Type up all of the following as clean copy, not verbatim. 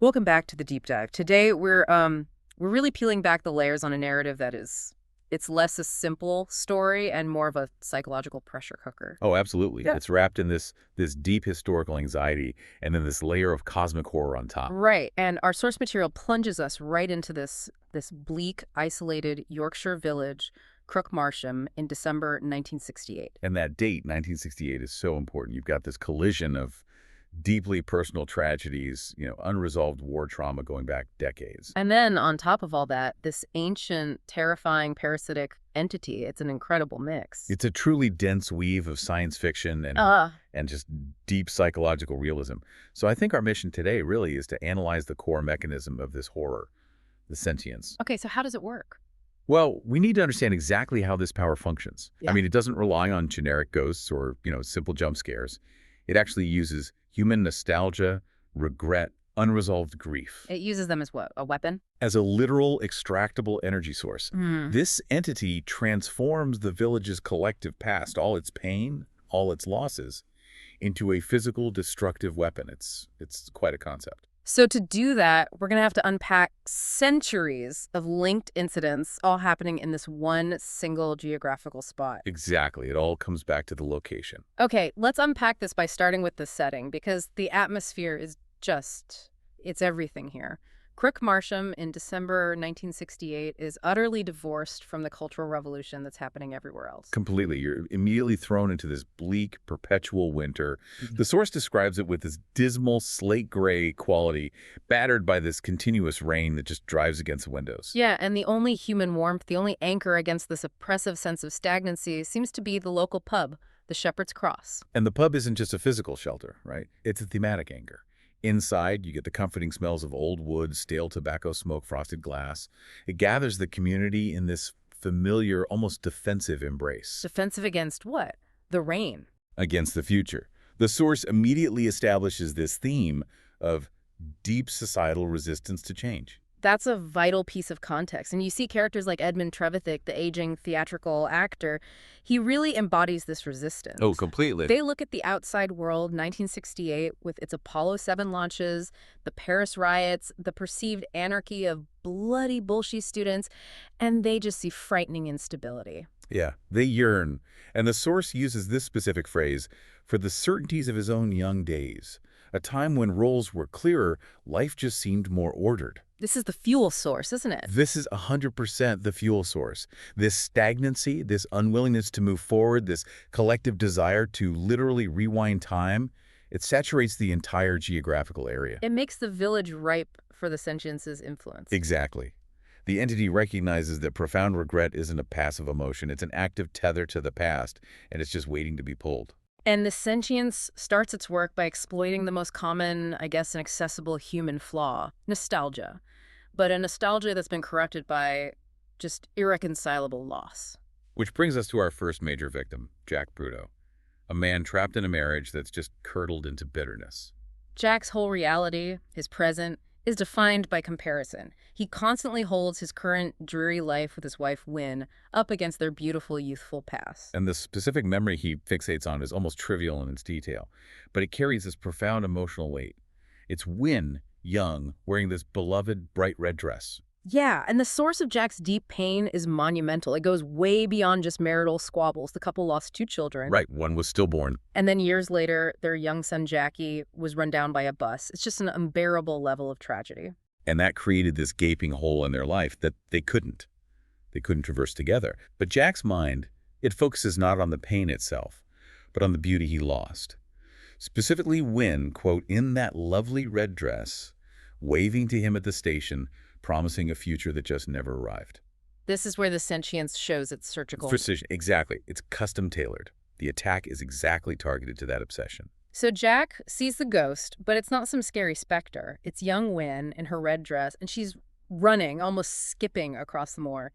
Welcome back to the deep dive. Today we're really peeling back the layers on a narrative that it's less a simple story and more of a psychological pressure cooker. Oh, absolutely. Yeah. It's wrapped in this deep historical anxiety and then this layer of cosmic horror on top. Right. And our source material plunges us right into this bleak, isolated Yorkshire village, Crook Marsham, in December 1968. And that date, 1968, is so important. You've got this collision of deeply personal tragedies, unresolved war trauma going back decades. And then on top of all that, this ancient, terrifying parasitic entity. It's an incredible mix. It's a truly dense weave of science fiction and just deep psychological realism. So I think our mission today really is to analyze the core mechanism of this horror, the sentience. Okay, so how does it work? Well, we need to understand exactly how this power functions. Yeah. I mean, it doesn't rely on generic ghosts or, simple jump scares. It actually uses human nostalgia, regret, unresolved grief It uses them as what? A weapon? as a literal extractable energy source. Hmm. This entity transforms the village's collective past, all its pain, all its losses, into a physical destructive weapon. It's quite a concept. So to do that, we're going to have to unpack centuries of linked incidents all happening in this one single geographical spot. Exactly. It all comes back to the location. Okay, let's unpack this by starting with the setting, because the atmosphere is it's everything here. Crook Marsham in December 1968 is utterly divorced from the Cultural Revolution that's happening everywhere else. Completely. You're immediately thrown into this bleak, perpetual winter. The source describes it with this dismal, slate gray quality, battered by this continuous rain that just drives against the windows. Yeah, and the only human warmth, the only anchor against this oppressive sense of stagnancy seems to be the local pub, the Shepherd's Cross. And the pub isn't just a physical shelter, right? It's a thematic anchor. Inside, you get the comforting smells of old wood, stale tobacco smoke, frosted glass. It gathers the community in this familiar, almost defensive embrace Defensive against what? The rain. against the future. The source immediately establishes this theme of deep societal resistance to change. That's a vital piece of context. And you see characters like Edmund Trevithick, the aging theatrical actor, he really embodies this resistance. Oh, completely. They look at the outside world, 1968, with its Apollo 7 launches, the Paris riots, the perceived anarchy of bloody Bolshevik students, and they just see frightening instability. Yeah, they yearn. And the source uses this specific phrase for the certainties of his own young days. A time when roles were clearer, life just seemed more ordered. This is the fuel source, isn't it? This is 100% the fuel source. This stagnancy, this unwillingness to move forward, this collective desire to literally rewind time, it saturates the entire geographical area. It makes the village ripe for the sentience's influence. Exactly. The entity recognizes that profound regret isn't a passive emotion. It's an active tether to the past, and it's just waiting to be pulled. And the sentience starts its work by exploiting the most common, I guess, and accessible human flaw, nostalgia. But a nostalgia that's been corrupted by just irreconcilable loss. Which brings us to our first major victim, Jack Bruto, a man trapped in a marriage that's just curdled into bitterness. Jack's whole reality, his present, is defined by comparison. He constantly holds his current dreary life with his wife, Wynne, up against their beautiful, youthful past. And the specific memory he fixates on is almost trivial in its detail, but it carries this profound emotional weight. It's Wynne, young, wearing this beloved bright red dress. Yeah, and the source of Jack's deep pain is monumental. It goes way beyond just marital squabbles. The couple lost 2 children. Right, one was stillborn. And then years later, their young son, Jackie, was run down by a bus. It's just an unbearable level of tragedy. And that created this gaping hole in their life that they couldn't traverse together. But Jack's mind, it focuses not on the pain itself, but on the beauty he lost. Specifically Wynne, quote, in that lovely red dress, waving to him at the station, promising a future that just never arrived. This is where the sentience shows its surgical Precision, exactly. It's custom tailored. The attack is exactly targeted to that obsession. So Jack sees the ghost, but it's not some scary specter. It's young Wynne in her red dress, and she's running, almost skipping across the moor,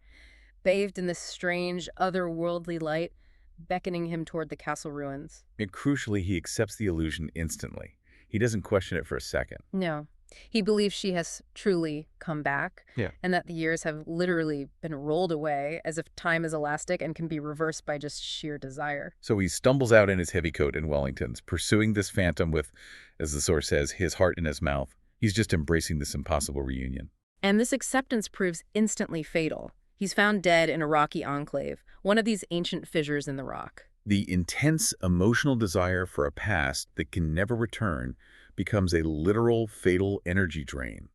bathed in this strange, otherworldly light, beckoning him toward the castle ruins. And crucially, he accepts the illusion instantly. He doesn't question it for a second. No. He believes she has truly come back, Yeah. and that the years have literally been rolled away as if time is elastic and can be reversed by just sheer desire. So he stumbles out in his heavy coat and Wellingtons, pursuing this phantom with, as the source says, his heart in his mouth. He's just embracing this impossible reunion. And this acceptance proves instantly fatal. He's found dead in a rocky enclave, one of these ancient fissures in the rock. The intense emotional desire for a past that can never return becomes a literal fatal energy drain.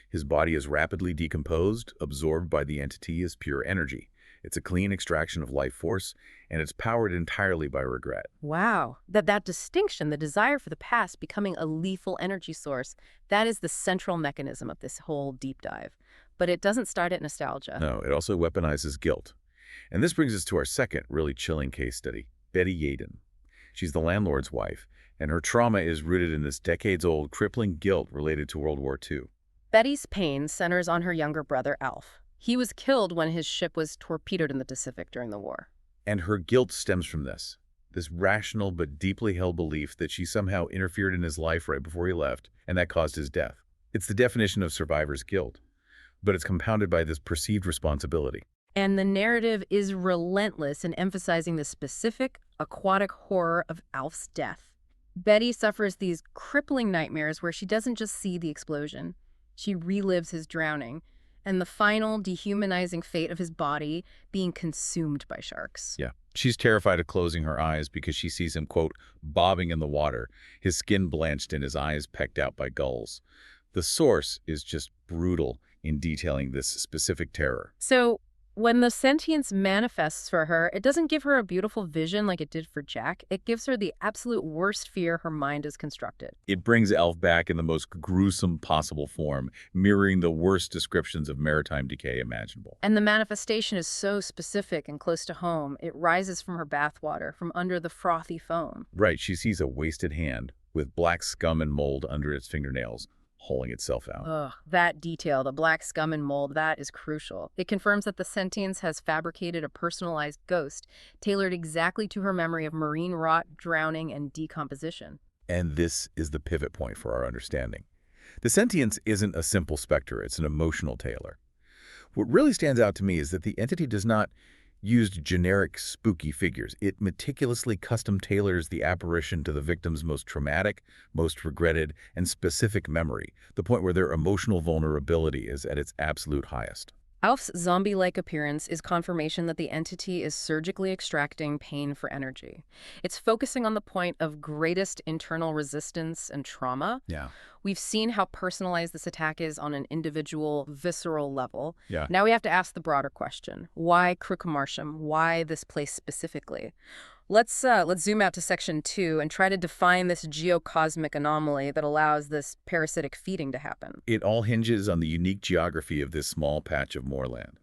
His body is rapidly decomposed, absorbed by the entity as pure energy. It's a clean extraction of life force, and it's powered entirely by regret. Wow, that distinction, the desire for the past becoming a lethal energy source, that is the central mechanism of this whole deep dive. But it doesn't start at nostalgia. No, it also weaponizes guilt. And this brings us to our second really chilling case study, Betty Yaden. She's the landlord's wife, and her trauma is rooted in this decades-old crippling guilt related to World War II. Betty's pain centers on her younger brother, Alf. He was killed when his ship was torpedoed in the Pacific during the war. And her guilt stems from this rational but deeply held belief that she somehow interfered in his life right before he left, and that caused his death. It's the definition of survivor's guilt, but it's compounded by this perceived responsibility. And the narrative is relentless in emphasizing the specific, aquatic horror of Alf's death. Betty suffers these crippling nightmares where she doesn't just see the explosion. She relives his drowning, and the final dehumanizing fate of his body being consumed by sharks. Yeah. She's terrified of closing her eyes because she sees him, quote, bobbing in the water, his skin blanched and his eyes pecked out by gulls. The source is just brutal in detailing this specific terror. So when the sentience manifests for her, it doesn't give her a beautiful vision like it did for Jack. It gives her the absolute worst fear her mind has constructed. It brings Elf back in the most gruesome possible form, mirroring the worst descriptions of maritime decay imaginable. And the manifestation is so specific and close to home. It rises from her bathwater, from under the frothy foam. Right, she sees a wasted hand with black scum and mold under its fingernails, hauling itself out. Ugh, that detail, the black scum and mold, that is crucial. It confirms that the sentience has fabricated a personalized ghost, tailored exactly to her memory of marine rot, drowning, and decomposition. And this is the pivot point for our understanding. The sentience isn't a simple specter, it's an emotional tailor. What really stands out to me is that the entity does not use generic spooky figures. It meticulously custom tailors the apparition to the victim's most traumatic, most regretted, and specific memory, the point where their emotional vulnerability is at its absolute highest. Alf's zombie-like appearance is confirmation that the entity is surgically extracting pain for energy. It's focusing on the point of greatest internal resistance and trauma. Yeah. We've seen how personalized this attack is on an individual, visceral level. Yeah. Now we have to ask the broader question. Why Crook-Marsham? Why this place specifically? Let's zoom out to section 2 and try to define this geocosmic anomaly that allows this parasitic feeding to happen. It all hinges on the unique geography of this small patch of moorland.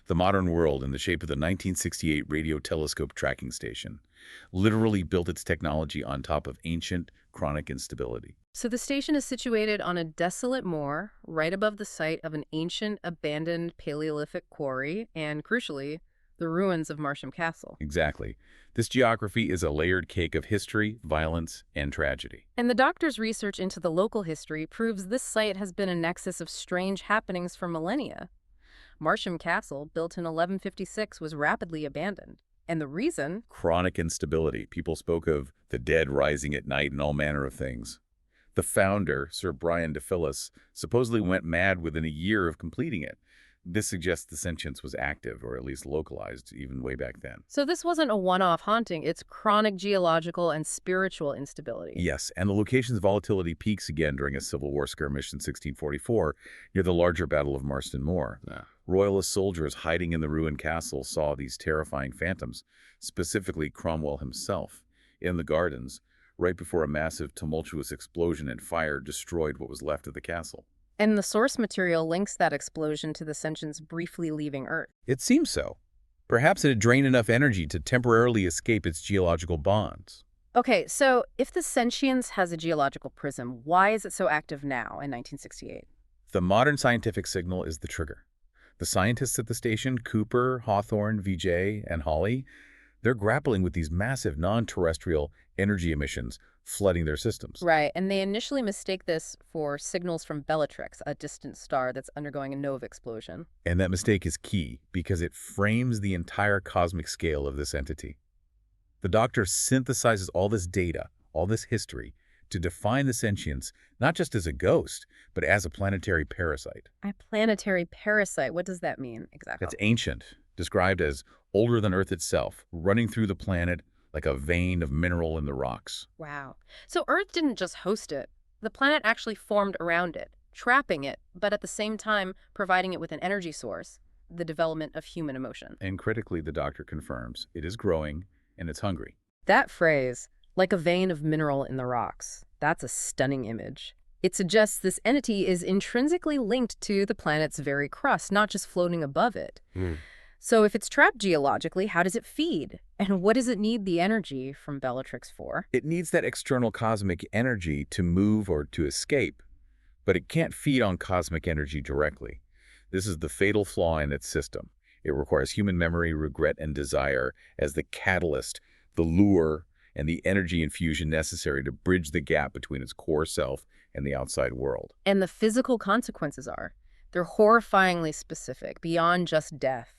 The modern world, in the shape of the 1968 radio telescope tracking station, literally built its technology on top of ancient, chronic instability. So the station is situated on a desolate moor, right above the site of an ancient, abandoned Paleolithic quarry, and crucially, the ruins of Marsham Castle. Exactly. This geography is a layered cake of history, violence, and tragedy. And the doctor's research into the local history proves this site has been a nexus of strange happenings for millennia. Marsham Castle, built in 1156, was rapidly abandoned. And the reason? Chronic instability. People spoke of the dead rising at night and all manner of things. The founder, Sir Brian de Phillis, supposedly went mad within a year of completing it. This suggests the sentience was active, or at least localized, even way back then. So this wasn't a one-off haunting, it's chronic geological and spiritual instability. Yes, and the location's volatility peaks again during a Civil War skirmish in 1644, near the larger Battle of Marston Moor. Yeah. Royalist soldiers hiding in the ruined castle saw these terrifying phantoms, specifically Cromwell himself, in the gardens, right before a massive tumultuous explosion and fire destroyed what was left of the castle. And the source material links that explosion to the sentience briefly leaving Earth. It seems so. Perhaps it had drained enough energy to temporarily escape its geological bonds. Okay, so if the sentience has a geological prism, why is it so active now in 1968? The modern scientific signal is the trigger. The scientists at the station, Cooper, Hawthorne, Vijay, and Hawley, they're grappling with these massive non-terrestrial energy emissions flooding their systems. Right, and they initially mistake this for signals from Bellatrix, a distant star that's undergoing a nova explosion. And that mistake is key because it frames the entire cosmic scale of this entity. The Doctor synthesizes all this data, all this history, to define the sentience not just as a ghost, but as a planetary parasite. A planetary parasite, what does that mean exactly? That's ancient, described as older than Earth itself, running through the planet like a vein of mineral in the rocks. Wow. So Earth didn't just host it. The planet actually formed around it, trapping it, but at the same time providing it with an energy source, the development of human emotion. And critically, the doctor confirms it is growing and it's hungry. That phrase, like a vein of mineral in the rocks, that's a stunning image. It suggests this entity is intrinsically linked to the planet's very crust, not just floating above it. So if it's trapped geologically, how does it feed? And what does it need the energy from Bellatrix for? It needs that external cosmic energy to move or to escape, but it can't feed on cosmic energy directly. This is the fatal flaw in its system. It requires human memory, regret, and desire as the catalyst, the lure, and the energy infusion necessary to bridge the gap between its core self and the outside world. And the physical consequences are, they're horrifyingly specific, beyond just death.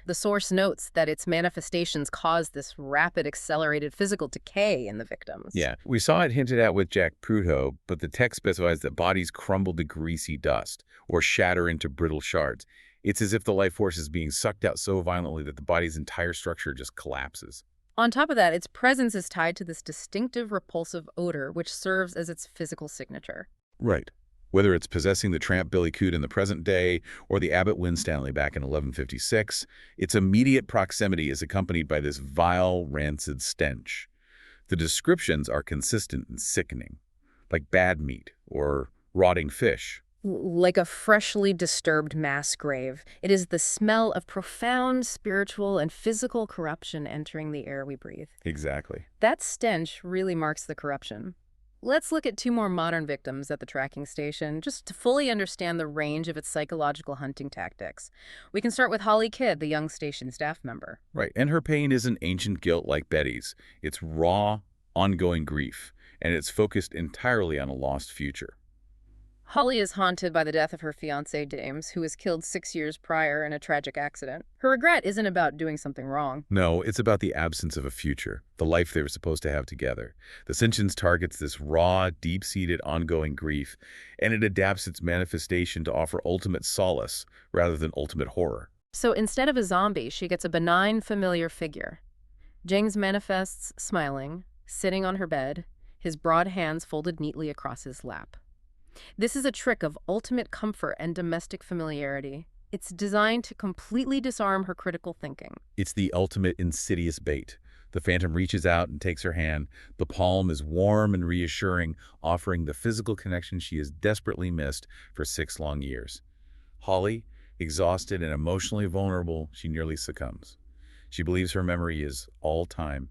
The source notes that its manifestations cause this rapid, accelerated physical decay in the victims. Yeah, we saw it hinted at with Jack Pruto, but the text specifies that bodies crumble to greasy dust or shatter into brittle shards. It's as if the life force is being sucked out so violently that the body's entire structure just collapses. On top of that, its presence is tied to this distinctive repulsive odor, which serves as its physical signature. Right. Whether it's possessing the tramp Billy Coote in the present day or the Abbot Winstanley back in 1156, its immediate proximity is accompanied by this vile, rancid stench. The descriptions are consistent and sickening, like bad meat or rotting fish. Like a freshly disturbed mass grave, it is the smell of profound spiritual and physical corruption entering the air we breathe. Exactly. That stench really marks the corruption. Let's look at two more modern victims at the tracking station, just to fully understand the range of its psychological hunting tactics. We can start with Holly Kidd, the young station staff member. Right, and her pain isn't ancient guilt like Betty's. It's raw, ongoing grief, and it's focused entirely on a lost future. Holly is haunted by the death of her fiancé, James, who was killed 6 years prior in a tragic accident. Her regret isn't about doing something wrong. No, it's about the absence of a future, the life they were supposed to have together. The sentience targets this raw, deep-seated, ongoing grief, and it adapts its manifestation to offer ultimate solace rather than ultimate horror. So instead of a zombie, she gets a benign, familiar figure. James manifests smiling, sitting on her bed, his broad hands folded neatly across his lap. This is a trick of ultimate comfort and domestic familiarity. It's designed to completely disarm her critical thinking. It's the ultimate insidious bait. The phantom reaches out and takes her hand. The palm is warm and reassuring, offering the physical connection she has desperately missed for 6 long years. Holly, exhausted and emotionally vulnerable, she nearly succumbs. She believes her memory is all time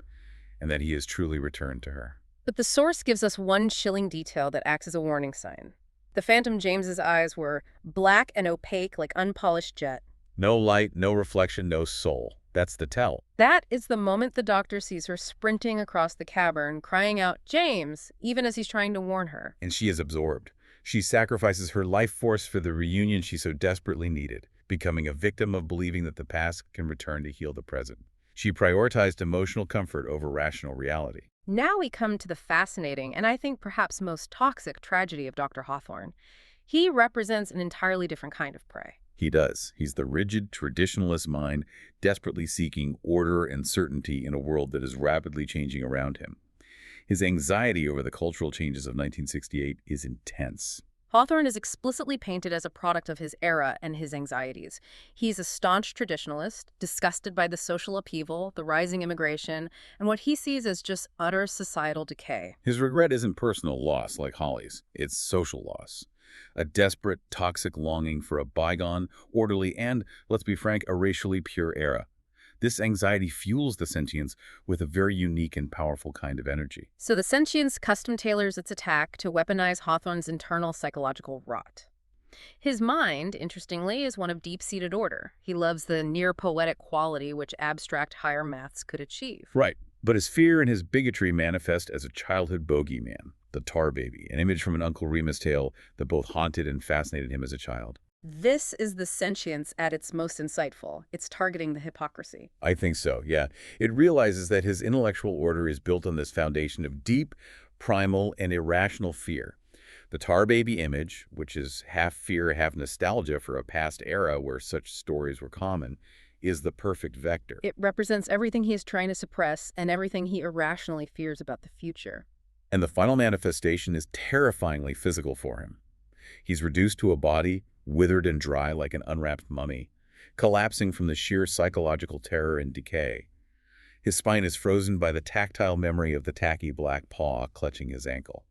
and that he has truly returned to her. But the source gives us one chilling detail that acts as a warning sign. The Phantom James's eyes were black and opaque like unpolished jet. No light, no reflection, no soul. That's the tell. That is the moment the doctor sees her sprinting across the cavern, crying out, "James," even as he's trying to warn her. And she is absorbed. She sacrifices her life force for the reunion she so desperately needed, becoming a victim of believing that the past can return to heal the present. She prioritized emotional comfort over rational reality. Now we come to the fascinating and I think perhaps most toxic tragedy of Dr. Hawthorne. He represents an entirely different kind of prey. He does. He's the rigid, traditionalist mind, desperately seeking order and certainty in a world that is rapidly changing around him. His anxiety over the cultural changes of 1968 is intense. Hawthorne is explicitly painted as a product of his era and his anxieties. He's a staunch traditionalist, disgusted by the social upheaval, the rising immigration, and what he sees as just utter societal decay. His regret isn't personal loss like Holly's. It's social loss. A desperate, toxic longing for a bygone, orderly, and, let's be frank, a racially pure era. This anxiety fuels the sentience with a very unique and powerful kind of energy. So the sentience custom tailors its attack to weaponize Hawthorne's internal psychological rot. His mind, interestingly, is one of deep-seated order. He loves the near-poetic quality which abstract higher maths could achieve. Right. But his fear and his bigotry manifest as a childhood bogeyman, the tar baby, an image from an Uncle Remus tale that both haunted and fascinated him as a child. This is the sentience at its most insightful. It's targeting the hypocrisy. I think so, yeah. It realizes that his intellectual order is built on this foundation of deep, primal and irrational fear. The tar baby image, which is half fear, half nostalgia for a past era where such stories were common, is the perfect vector. It represents everything he is trying to suppress and everything he irrationally fears about the future. And the final manifestation is terrifyingly physical for him. He's reduced to a body, withered and dry like an unwrapped mummy, collapsing from the sheer psychological terror and decay. His spine is frozen by the tactile memory of the tacky black paw clutching his ankle.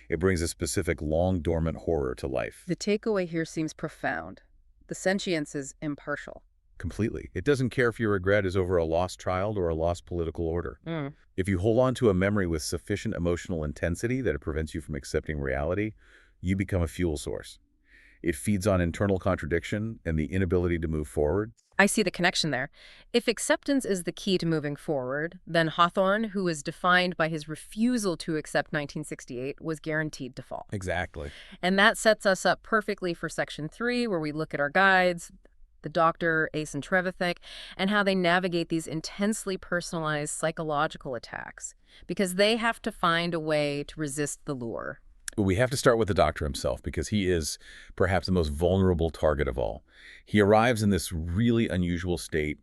It brings a specific long-dormant horror to life. The takeaway here seems profound. The sentience is impartial. Completely. It doesn't care if your regret is over a lost child or a lost political order. Mm. If you hold on to a memory with sufficient emotional intensity that it prevents you from accepting reality, you become a fuel source. It feeds on internal contradiction and the inability to move forward. I see the connection there. If acceptance is the key to moving forward, then Hawthorne, who was defined by his refusal to accept 1968, was guaranteed to fall. Exactly. And that sets us up perfectly for Section 3, where we look at our guides, the Doctor, Ace and Trevithick, and how they navigate these intensely personalized psychological attacks, because they have to find a way to resist the lure. We have to start with the Doctor himself because he is perhaps the most vulnerable target of all. He arrives in this really unusual state,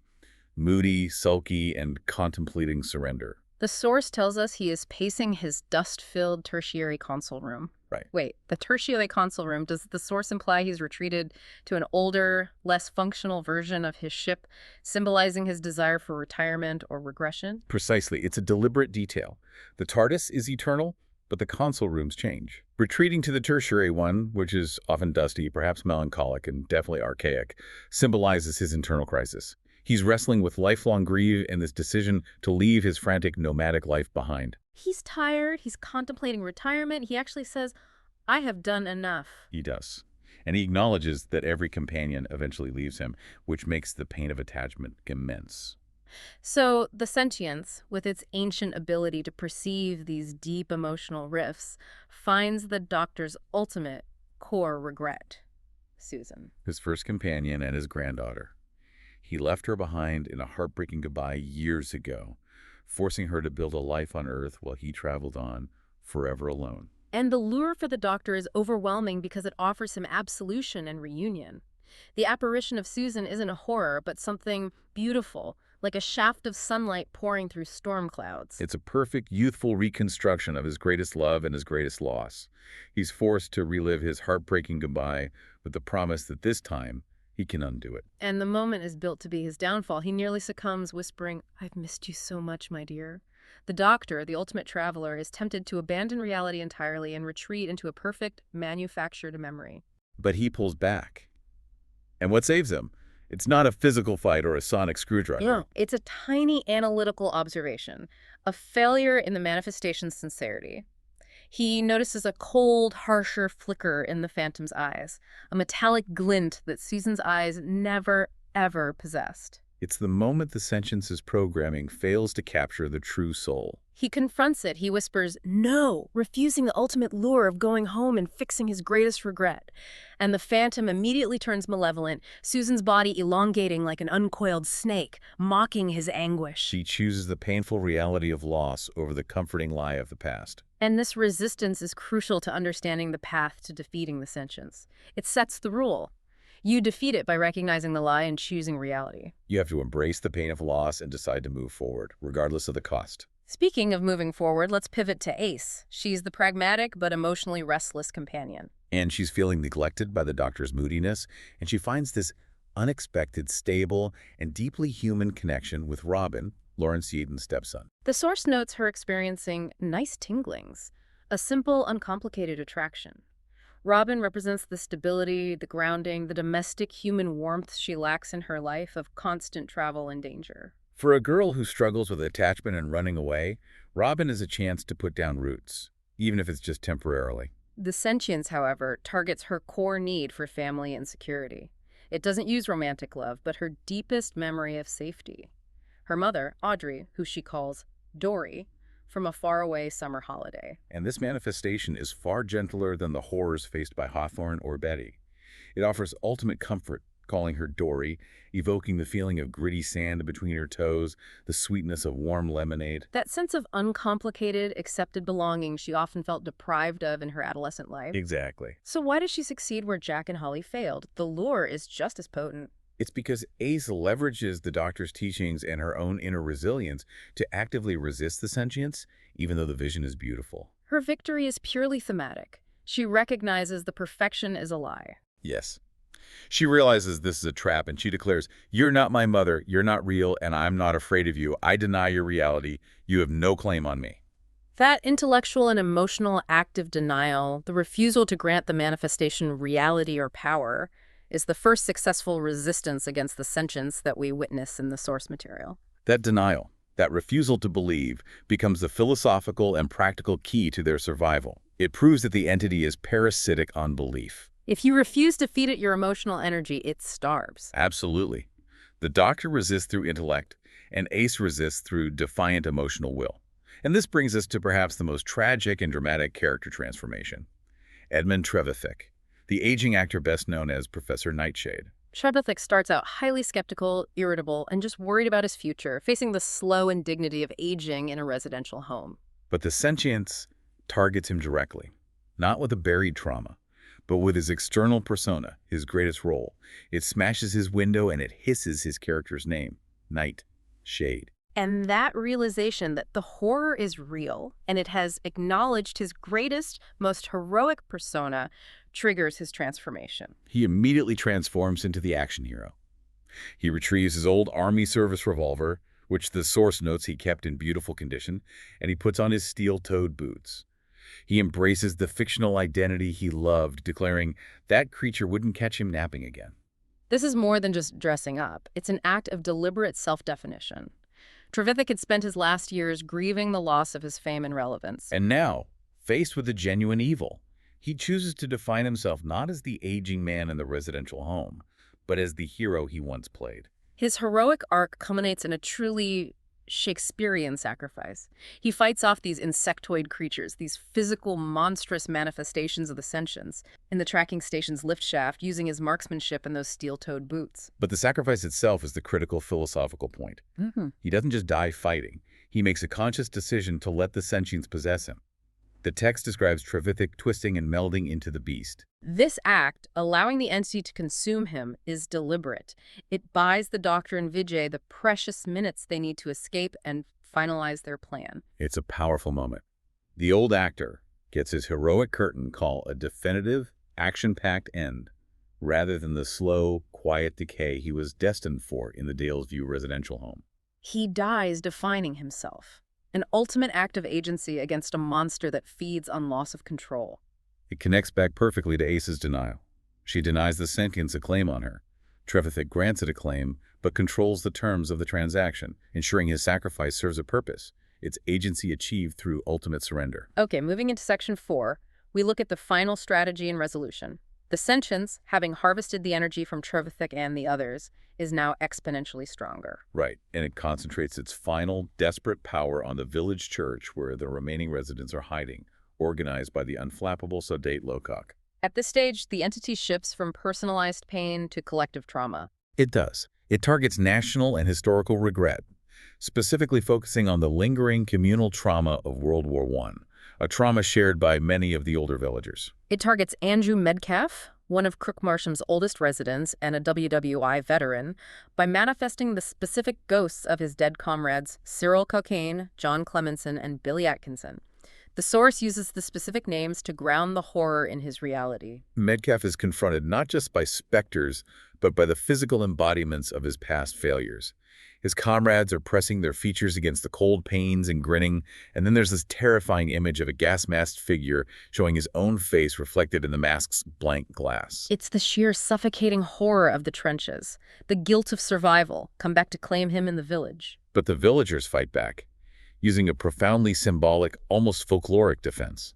moody, sulky, and contemplating surrender. The source tells us he is pacing his dust-filled tertiary console room. Right. Wait, the tertiary console room, does the source imply he's retreated to an older, less functional version of his ship, symbolizing his desire for retirement or regression? Precisely. It's a deliberate detail. The TARDIS is eternal, but the console rooms change. Retreating to the tertiary one, which is often dusty, perhaps melancholic, and definitely archaic, symbolizes his internal crisis. He's wrestling with lifelong grief and this decision to leave his frantic nomadic life behind. He's tired. He's contemplating retirement. He actually says, I have done enough. He does. And he acknowledges that every companion eventually leaves him, which makes the pain of attachment immense. So the sentience, with its ancient ability to perceive these deep emotional rifts, finds the Doctor's ultimate core regret, Susan. His first companion and his granddaughter. He left her behind in a heartbreaking goodbye years ago, forcing her to build a life on Earth while he traveled on, forever alone. And the lure for the Doctor is overwhelming because it offers him absolution and reunion. The apparition of Susan isn't a horror, but something beautiful, like a shaft of sunlight pouring through storm clouds. It's a perfect, youthful reconstruction of his greatest love and his greatest loss. He's forced to relive his heartbreaking goodbye with the promise that this time he can undo it. And the moment is built to be his downfall. He nearly succumbs, whispering, I've missed you so much, my dear. The Doctor, the ultimate traveler, is tempted to abandon reality entirely and retreat into a perfect, manufactured memory. But he pulls back. And what saves him? It's not a physical fight or a sonic screwdriver. No, it's a tiny analytical observation, a failure in the manifestation's sincerity. He notices a cold, harsher flicker in the Phantom's eyes, a metallic glint that Susan's eyes never, ever possessed. It's the moment the sentience's programming fails to capture the true soul. He confronts it. He whispers, no, refusing the ultimate lure of going home and fixing his greatest regret. And the Phantom immediately turns malevolent, Susan's body elongating like an uncoiled snake, mocking his anguish. She chooses the painful reality of loss over the comforting lie of the past. And this resistance is crucial to understanding the path to defeating the sentience. It sets the rule. You defeat it by recognizing the lie and choosing reality. You have to embrace the pain of loss and decide to move forward, regardless of the cost. Speaking of moving forward, let's pivot to Ace. She's the pragmatic but emotionally restless companion. And she's feeling neglected by the Doctor's moodiness, and she finds this unexpected, stable, and deeply human connection with Robin, Lawrence Yeaton's stepson. The source notes her experiencing nice tinglings, a simple, uncomplicated attraction. Robin represents the stability, the grounding, the domestic human warmth she lacks in her life of constant travel and danger. For a girl who struggles with attachment and running away, Robin is a chance to put down roots, even if it's just temporarily. The sentience, however, targets her core need for family and security. It doesn't use romantic love, but her deepest memory of safety. Her mother, Audrey, who she calls Dory, from a faraway summer holiday. And this manifestation is far gentler than the horrors faced by Hawthorne or Betty. It offers ultimate comfort, calling her Dory, evoking the feeling of gritty sand between her toes, the sweetness of warm lemonade. That sense of uncomplicated, accepted belonging she often felt deprived of in her adolescent life. Exactly. So why does she succeed where Jack and Holly failed? The lure is just as potent. It's because Ace leverages the Doctor's teachings and her own inner resilience to actively resist the sentience, even though the vision is beautiful. Her victory is purely thematic. She recognizes the perfection is a lie. Yes. She realizes this is a trap, and she declares, "You're not my mother, you're not real, and I'm not afraid of you. I deny your reality. You have no claim on me." That intellectual and emotional active denial, the refusal to grant the manifestation reality or power, is the first successful resistance against the sentience that we witness in the source material. That denial, that refusal to believe, becomes the philosophical and practical key to their survival. It proves that the entity is parasitic on belief. If you refuse to feed it your emotional energy, it starves. Absolutely. The Doctor resists through intellect, and Ace resists through defiant emotional will. And this brings us to perhaps the most tragic and dramatic character transformation. Edmund Trevithick, the aging actor best known as Professor Nightshade. Trevithick starts out highly skeptical, irritable, and just worried about his future, facing the slow indignity of aging in a residential home. But the sentience targets him directly, not with a buried trauma, but with his external persona, his greatest role. It smashes his window and it hisses his character's name, Nightshade. And that realization that the horror is real and it has acknowledged his greatest, most heroic persona triggers his transformation. He immediately transforms into the action hero. He retrieves his old Army service revolver, which the source notes he kept in beautiful condition, and he puts on his steel-toed boots. He embraces the fictional identity he loved, declaring that creature wouldn't catch him napping again. This is more than just dressing up. It's an act of deliberate self-definition. Trevithick had spent his last years grieving the loss of his fame and relevance. And now, faced with a genuine evil, he chooses to define himself not as the aging man in the residential home, but as the hero he once played. His heroic arc culminates in a truly Shakespearean sacrifice. He fights off these insectoid creatures, these physical, monstrous manifestations of the sentience, in the tracking station's lift shaft, using his marksmanship and those steel-toed boots. But the sacrifice itself is the critical philosophical point. He doesn't just die fighting. He makes a conscious decision to let the sentience possess him. The text describes Trevithick twisting and melding into the beast. This act, allowing the entity to consume him, is deliberate. It buys the Doctor and Vijay the precious minutes they need to escape and finalize their plan. It's a powerful moment. The old actor gets his heroic curtain call a definitive, action-packed end, rather than the slow, quiet decay he was destined for in the Dalesview residential home. He dies defining himself, an ultimate act of agency against a monster that feeds on loss of control. It connects back perfectly to Ace's denial. She denies the sentience a claim on her. Trevithick grants it a claim, but controls the terms of the transaction, ensuring his sacrifice serves a purpose, its agency achieved through ultimate surrender. Okay, moving into Section 4, we look at the final strategy and resolution. The sentience, having harvested the energy from Trevithick and the others, is now exponentially stronger. Right, and it concentrates its final, desperate power on the village church where the remaining residents are hiding, organized by the unflappable sedate Locock. At this stage, the entity shifts from personalized pain to collective trauma. It does. It targets national and historical regret, specifically focusing on the lingering communal trauma of World War I, a trauma shared by many of the older villagers. It targets Andrew Medcalf, one of Crookmarsham's oldest residents and a WWI veteran, by manifesting the specific ghosts of his dead comrades Cyril Cockayne, John Clemenson, and Billy Atkinson. The source uses the specific names to ground the horror in his reality. Medcalf is confronted not just by specters, but by the physical embodiments of his past failures. His comrades are pressing their features against the cold panes and grinning, and then there's this terrifying image of a gas-masked figure showing his own face reflected in the mask's blank glass. It's the sheer suffocating horror of the trenches, the guilt of survival, come back to claim him in the village. But the villagers fight back, using a profoundly symbolic, almost folkloric defense.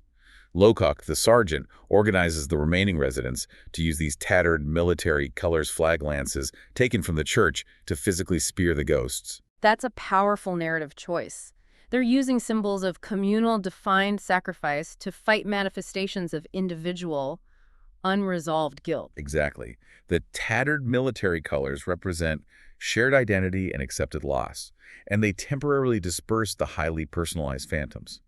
Locock, the sergeant, organizes the remaining residents to use these tattered military colors flag lances taken from the church to physically spear the ghosts. That's a powerful narrative choice. They're using symbols of communal defined sacrifice to fight manifestations of individual, unresolved guilt. Exactly. The tattered military colors represent shared identity and accepted loss, and they temporarily disperse the highly personalized phantoms.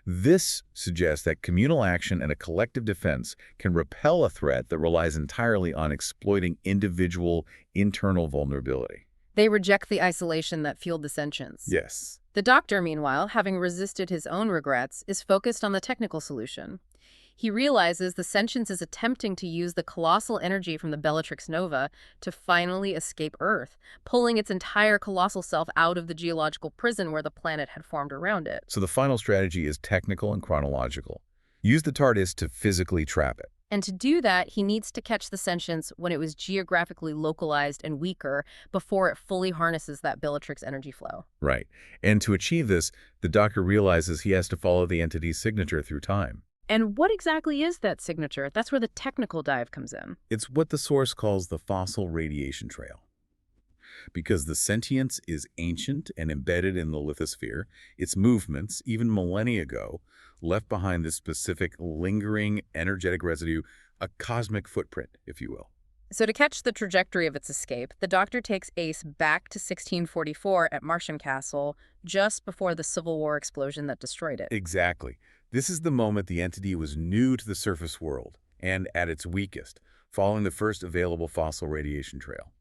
This suggests that communal action and a collective defense can repel a threat that relies entirely on exploiting individual internal vulnerability. They reject the isolation that fueled the sentience. Yes. The Doctor, meanwhile, having resisted his own regrets, is focused on the technical solution. He realizes the sentience is attempting to use the colossal energy from the Bellatrix Nova to finally escape Earth, pulling its entire colossal self out of the geological prison where the planet had formed around it. So the final strategy is technical and chronological. Use the TARDIS to physically trap it. And to do that, he needs to catch the sentience when it was geographically localized and weaker before it fully harnesses that Bellatrix energy flow. Right. And to achieve this, the Doctor realizes he has to follow the entity's signature through time. And what exactly is that signature? That's where the technical dive comes in. It's what the source calls the fossil radiation trail. Because the sentience is ancient and embedded in the lithosphere, its movements, even millennia ago, left behind this specific lingering energetic residue, a cosmic footprint, if you will. So to catch the trajectory of its escape, the Doctor takes Ace back to 1644 at Marsham Castle, just before the Civil War explosion that destroyed it. Exactly. This is the moment the entity was new to the surface world, and at its weakest, following the first available fossil radiation trail.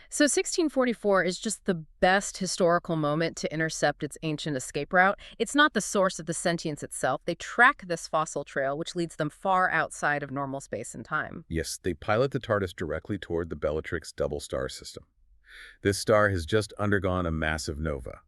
So 1644 is just the best historical moment to intercept its ancient escape route. It's not the source of the sentience itself. They track this fossil trail, which leads them far outside of normal space and time. Yes, they pilot the TARDIS directly toward the Bellatrix double star system. This star has just undergone a massive nova.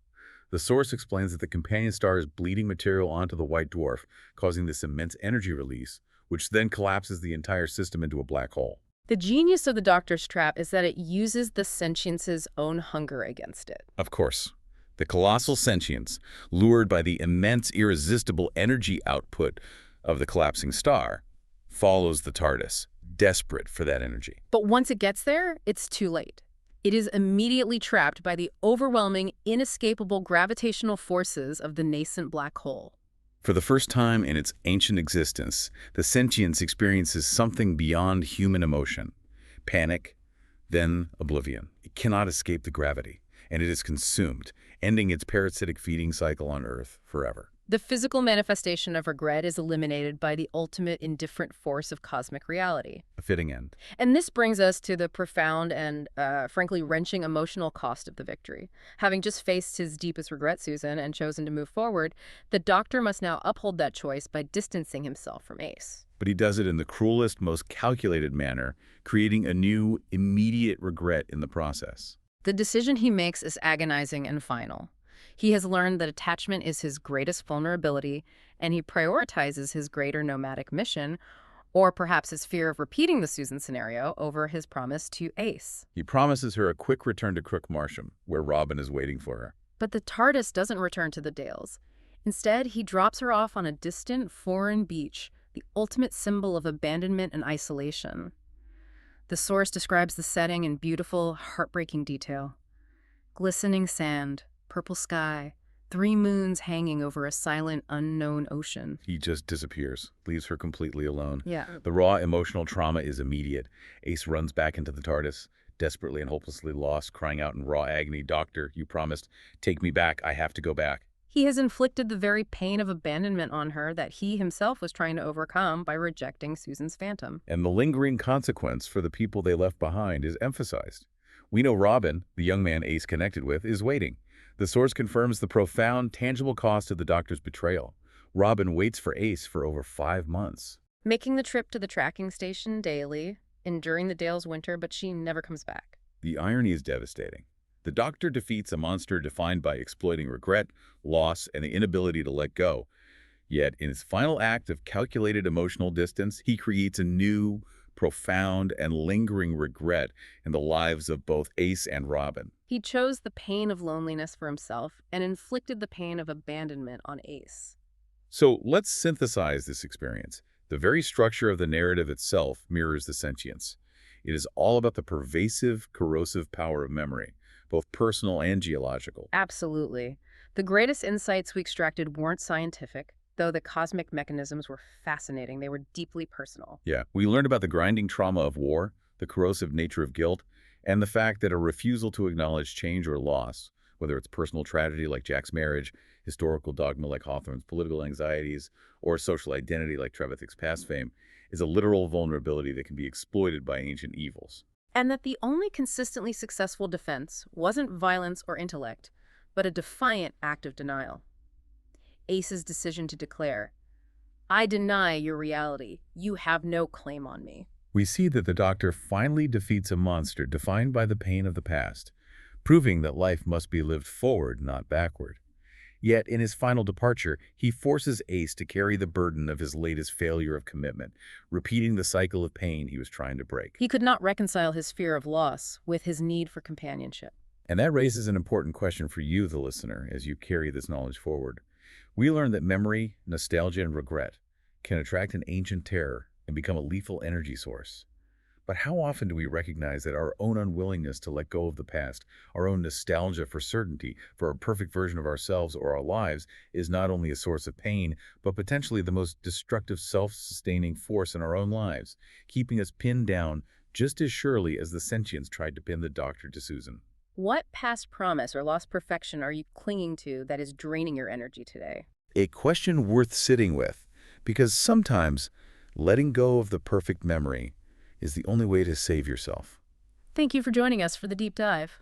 The source explains that the companion star is bleeding material onto the white dwarf, causing this immense energy release, which then collapses the entire system into a black hole. The genius of the Doctor's trap is that it uses the sentience's own hunger against it. Of course, the colossal sentience, lured by the immense, irresistible energy output of the collapsing star, follows the TARDIS, desperate for that energy. But once it gets there, it's too late. It is immediately trapped by the overwhelming, inescapable gravitational forces of the nascent black hole. For the first time in its ancient existence, the sentience experiences something beyond human emotion. Panic, then oblivion. It cannot escape the gravity, and it is consumed, ending its parasitic feeding cycle on Earth forever. The physical manifestation of regret is eliminated by the ultimate indifferent force of cosmic reality. A fitting end. And this brings us to the profound and, frankly, wrenching emotional cost of the victory. Having just faced his deepest regret, Susan, and chosen to move forward, the Doctor must now uphold that choice by distancing himself from Ace. But he does it in the cruelest, most calculated manner, creating a new, immediate regret in the process. The decision he makes is agonizing and final. He has learned that attachment is his greatest vulnerability, and he prioritizes his greater nomadic mission, or perhaps his fear of repeating the Susan scenario, over his promise to Ace. He promises her a quick return to Crook Marsham, where Robin is waiting for her. But the TARDIS doesn't return to the Dales. Instead, he drops her off on a distant, foreign beach, the ultimate symbol of abandonment and isolation. The source describes the setting in beautiful, heartbreaking detail. Glistening sand, purple sky, 3 moons hanging over a silent, unknown ocean. He just disappears, leaves her completely alone. Yeah. The raw emotional trauma is immediate. Ace runs back into the TARDIS, desperately and hopelessly lost, crying out in raw agony, "Doctor, you promised. Take me back. I have to go back." He has inflicted the very pain of abandonment on her that he himself was trying to overcome by rejecting Susan's phantom. And the lingering consequence for the people they left behind is emphasized. We know Robin, the young man Ace connected with, is waiting. The source confirms the profound, tangible cost of the Doctor's betrayal. Robin waits for Ace for over 5 months. Making the trip to the tracking station daily, enduring the Dale's winter, but she never comes back. The irony is devastating. The Doctor defeats a monster defined by exploiting regret, loss, and the inability to let go. Yet, in his final act of calculated emotional distance, he creates a new, profound, and lingering regret in the lives of both Ace and Robin. He chose the pain of loneliness for himself and inflicted the pain of abandonment on Ace. So let's synthesize this experience. The very structure of the narrative itself mirrors the sentience. It is all about the pervasive, corrosive power of memory, both personal and geological. Absolutely. The greatest insights we extracted weren't scientific. though the cosmic mechanisms were fascinating. They were deeply personal. Yeah, we learned about the grinding trauma of war, the corrosive nature of guilt, and the fact that a refusal to acknowledge change or loss, whether it's personal tragedy like Jack's marriage, historical dogma like Hawthorne's political anxieties, or social identity like Trevithick's past fame, is a literal vulnerability that can be exploited by ancient evils. And that the only consistently successful defense wasn't violence or intellect, but a defiant act of denial. Ace's decision to declare, "I deny your reality. You have no claim on me." We see that the Doctor finally defeats a monster defined by the pain of the past, proving that life must be lived forward, not backward. Yet, in his final departure, he forces Ace to carry the burden of his latest failure of commitment, repeating the cycle of pain he was trying to break. He could not reconcile his fear of loss with his need for companionship. And that raises an important question for you, the listener, as you carry this knowledge forward. We learn that memory, nostalgia, and regret can attract an ancient terror and become a lethal energy source. But how often do we recognize that our own unwillingness to let go of the past, our own nostalgia for certainty, for a perfect version of ourselves or our lives, is not only a source of pain, but potentially the most destructive self-sustaining force in our own lives, keeping us pinned down just as surely as the sentients tried to pin the Doctor to Susan? What past promise or lost perfection are you clinging to that is draining your energy today? A question worth sitting with, because sometimes letting go of the perfect memory is the only way to save yourself. Thank you for joining us for the deep dive.